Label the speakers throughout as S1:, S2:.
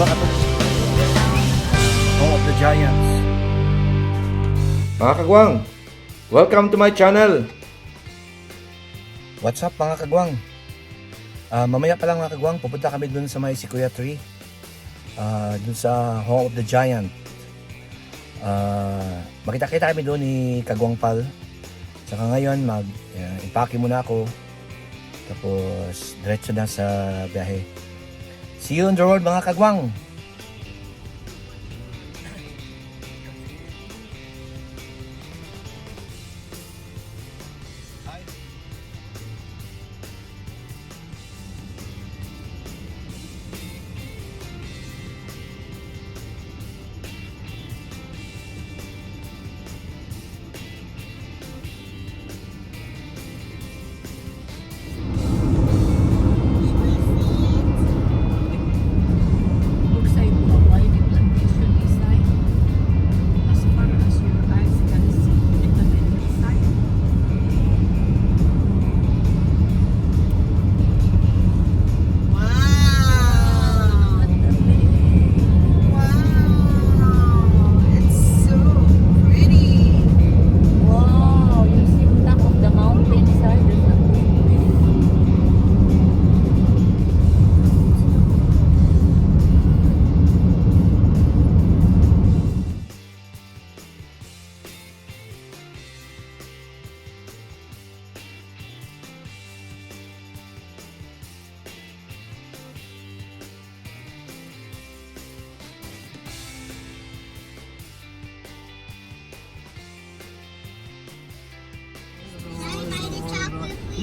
S1: Dua ka to. Home of the Giants. Mga kagwang, welcome to my channel. What's up mga kagwang? Mamaya pa lang mga kagwang, pupunta kami dun sa may Sequoia Tree. Dun sa Home of the Giant. Makita-kita kami doon ni Kagwang Pal. Saka ngayon impake muna ako. Tapos diretso na sa biyahe. See you on the road mga kagwang.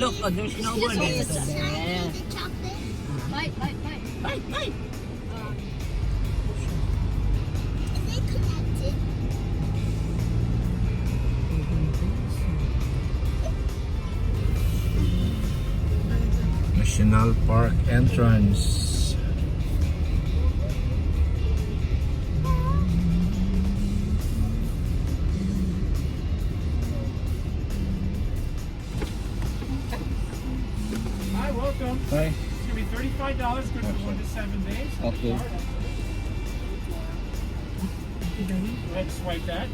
S2: Look, oh, there's no one there.
S3: Bite.
S2: Bite.
S3: Is it connected?
S1: National Park entrance.
S4: Hi, welcome.
S1: Hi.
S4: It's going to be $35, good for 1 to 7 days.
S1: Okay.
S4: Go ahead and swipe that.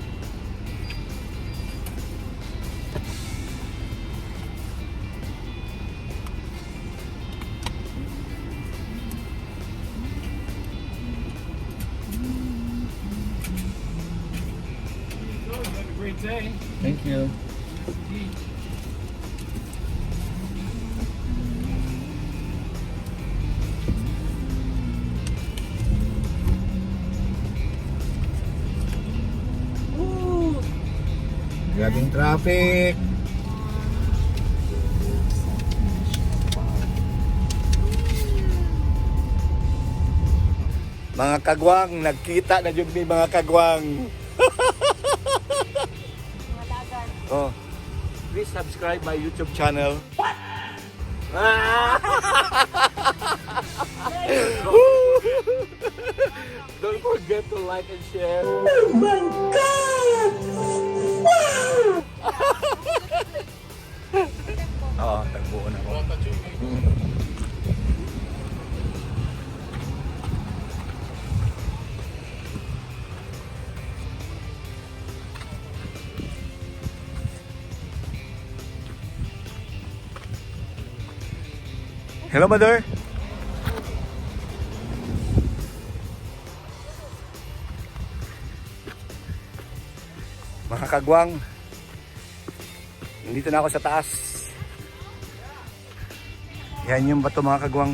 S4: There you go. You have a great day.
S1: Thank you.
S4: Indeed.
S1: Grabing traffic. Mga kagwang, nagkita na yung mga kagwang. Oh, please subscribe my YouTube channel. What? Don't forget to like and share. Oh my God! Oo, tagbuo na ako. Hello, mother. Mga kagwang, nandito na ako sa taas. Yan yung bato mga kagwang.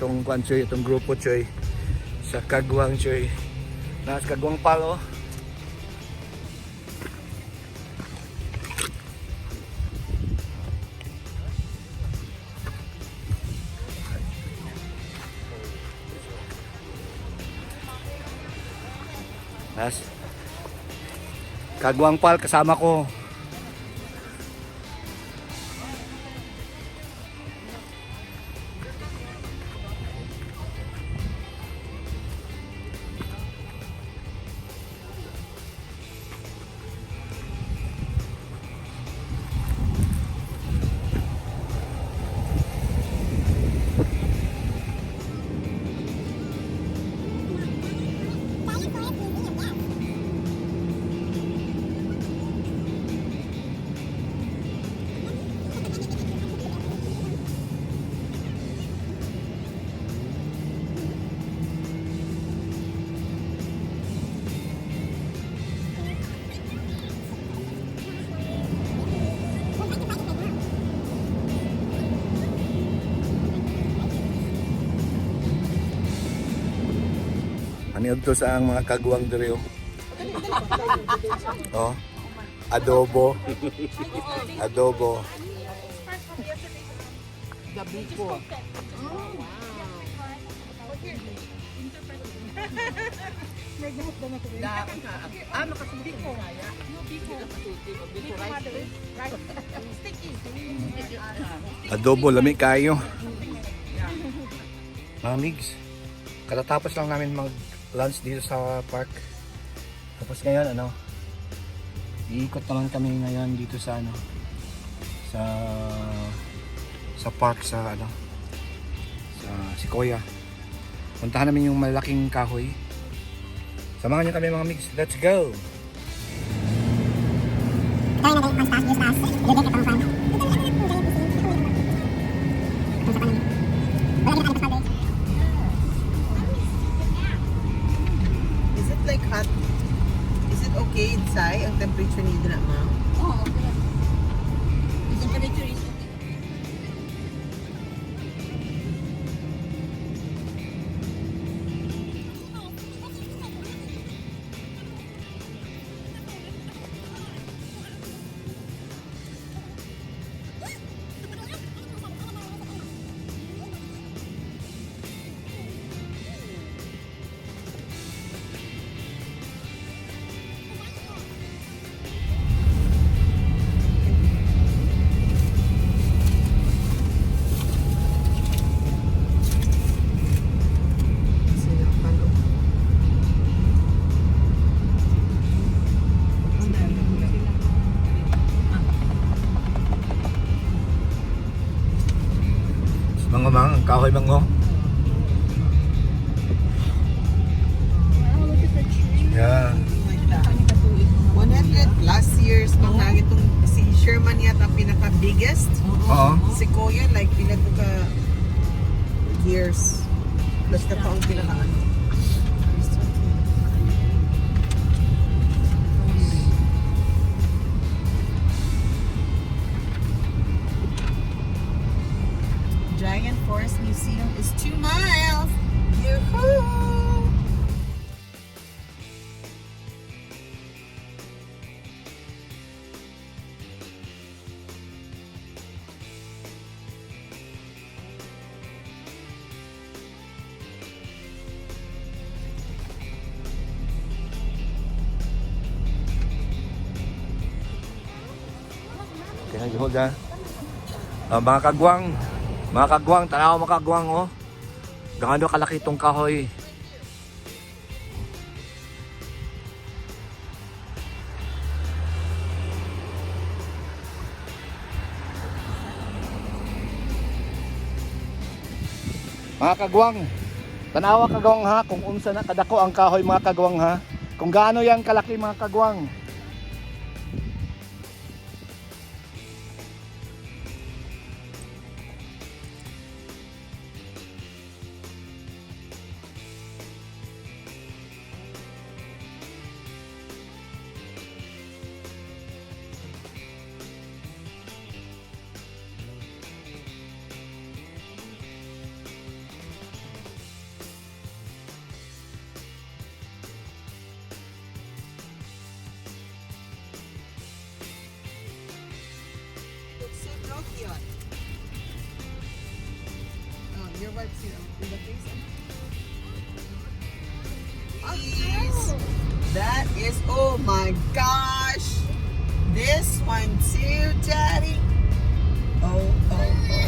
S1: itong kwan Choy, itong grupo Choy sa Kagwang Choy. Nasa Kagwang Pal, oh. Nas Kagwang Pal kasama ko. Aniog to sa ang mga kagwang diri, oh. Oh. Adobo. Adobo.
S2: Gabi ko. Makasuti ko.
S1: Adobo, lami kayo. Mga migs, katatapos lang namin mag-lunch dito sa park. Tapos ngayon, iikot naman kami ngayon dito sa sa park sa sa Sequoia. Puntahan namin yung malaking kahoy. Samahan niyo kami mga migs. Let's go!
S5: Is it like hot? Is it okay inside? Ang temperature niyo na, ma'am?
S2: Oo, okay. The temperature is okay.
S1: Mga mang, ang kahoy mango. Yeah.
S5: 100 plus years mga itong si Sherman yata pinaka-biggest.
S1: Oo.
S5: Sequoia like pila to ka years. Plus na taong pinaka-ano. Giant Forest Museum is 2 miles. Yoo-hoo!
S1: Kaya hold ha. Mga kagwang, tanaw mga kagwang, oh. Gaano kalaki itong kahoy. Mga kagwang, tanawa kagwang ha, kung unsa na kadako ang kahoy mga kagwang ha. Kung gaano yan kalaki mga kagwang.
S5: Your wife see in the face. That is, oh my gosh. This one too, Daddy. Oh, oh, oh.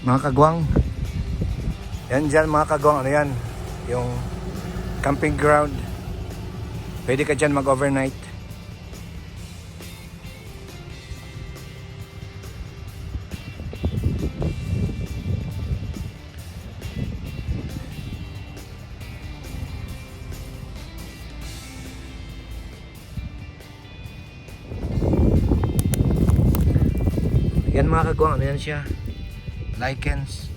S1: Mga kagwang, yan dyan mga kagwang, ano yan, yung camping ground. Pwede ka dyan mag-overnight. Yan mga kagwang, ano yan siya, lichens.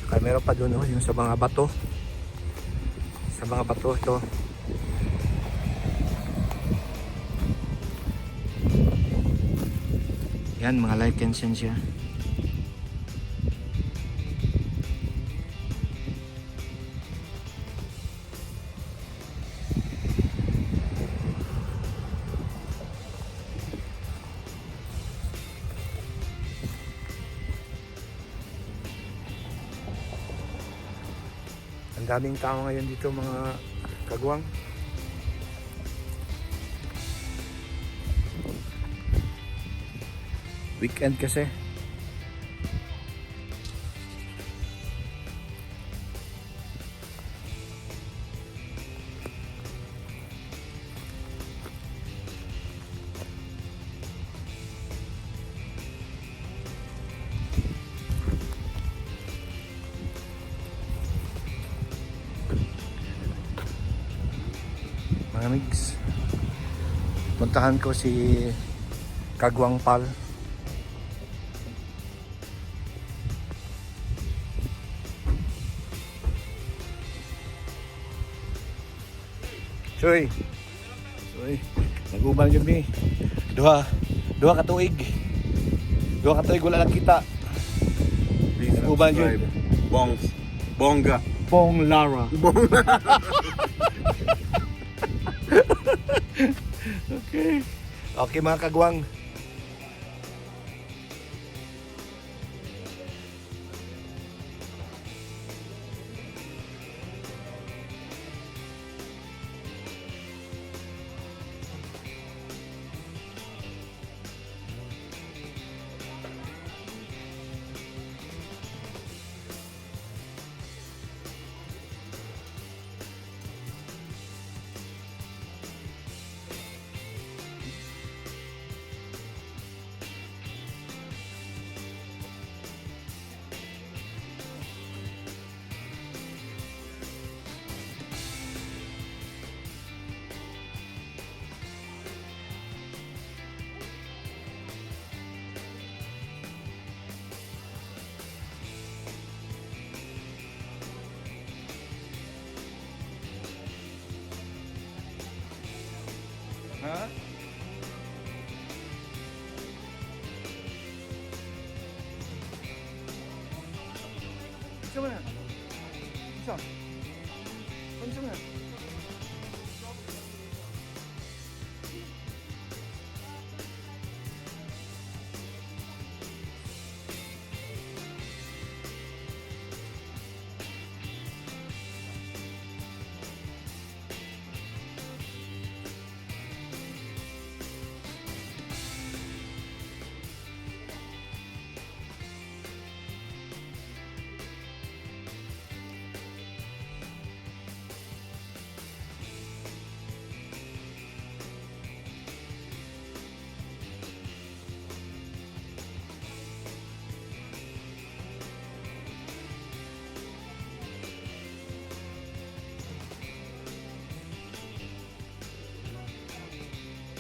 S1: Saka meron pa doon, yung sa mga bato. Sa mga bato ito. Yan, mga lichens yan siya. Ang daming tao ngayon dito mga kagwang. Weekend kasi. Mga migs, puntahan ko si Kagwang Pal. Soy, nag-uban yun ni. Duha ka tuig wala lang kita. Nag-uban yun.
S6: Bongga.
S1: Bong Lara. Okay mga kagwang. Ha? Isa mo na. Isa. Isa mo na.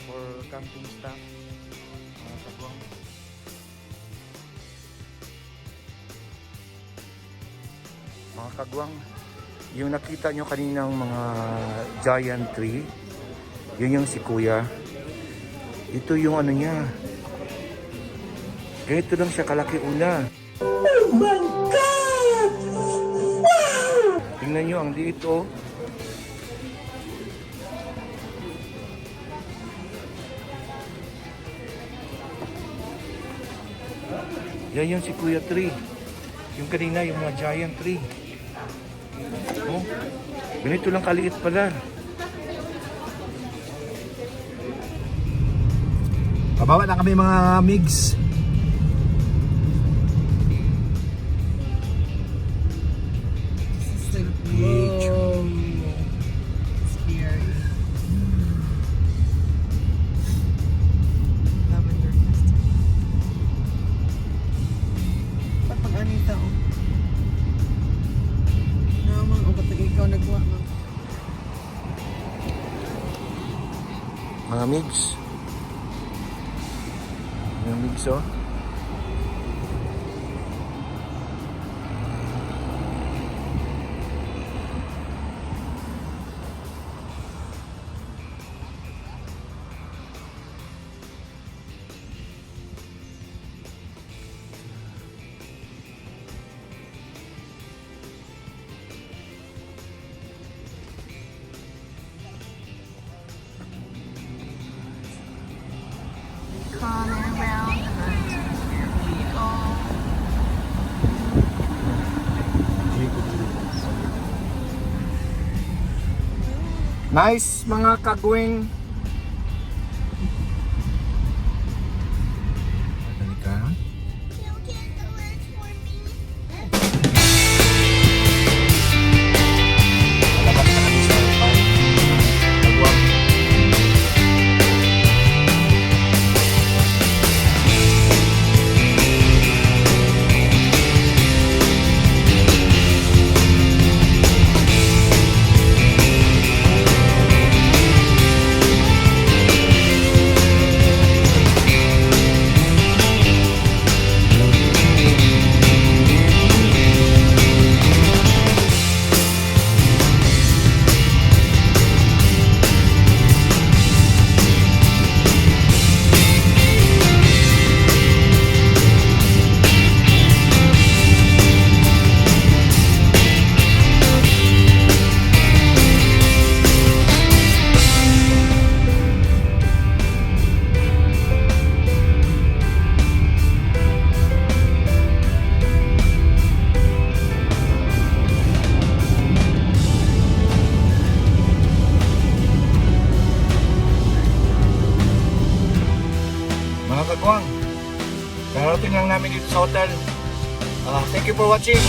S1: For camping staff, mga kagwang. Mga kagwang, yung nakita nyo kaninang mga giant tree, Yun yung si kuya. Ito yung ano niya. Ganito lang siya kalaki una. Oh my God! Wow! Tingnan nyo, ang liit oh. Yan yung si Kuya Tree. Yung kanina, yung mga giant tree. Oh, ganito lang kaliit pala. Pabawa na kami mga migs.
S5: This is the nature. Scary. Lavender custard. Ba't pag-anita oh? Naman, o kapag ikaw nagwa no?
S1: Mga migs. Mga migs oh.
S2: Coming around the bend. Here we go.
S1: Nice mga kagwing. Halika.
S3: You get the lunch for me?
S1: Malabas na kami sa park. Kagwang. Mga kagwang, karating lang namin dito sa hotel. Thank you for watching.